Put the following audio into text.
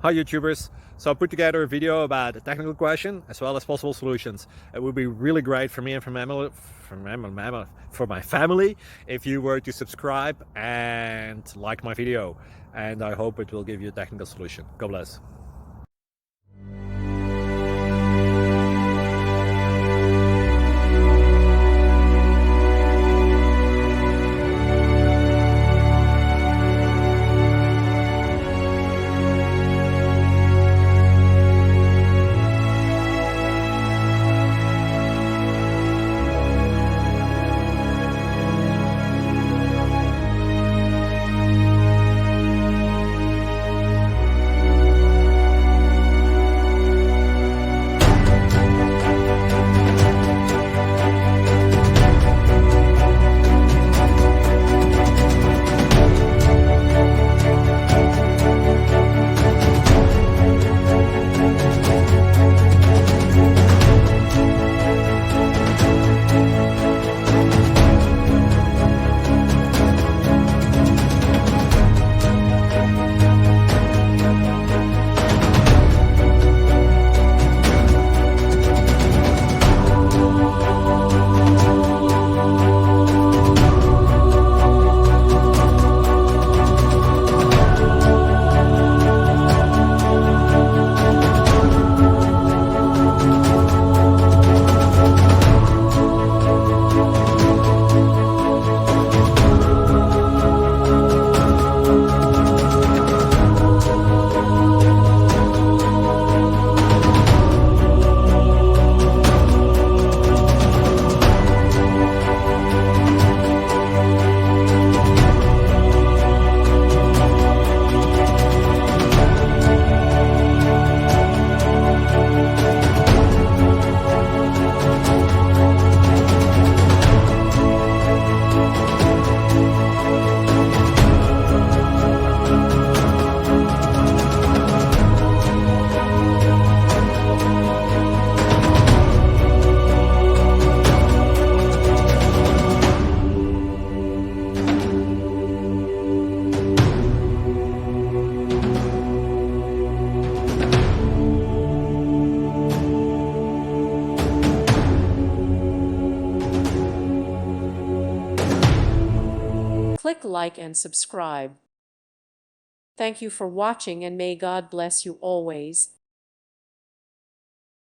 Hi YouTubers. So I put together a video about a technical question as well as possible solutions. It would be really great for me and for my family if you were to subscribe and like my video. And I hope it will give you a technical solution. God bless. Click like and subscribe. Thank you for watching and may God bless you always.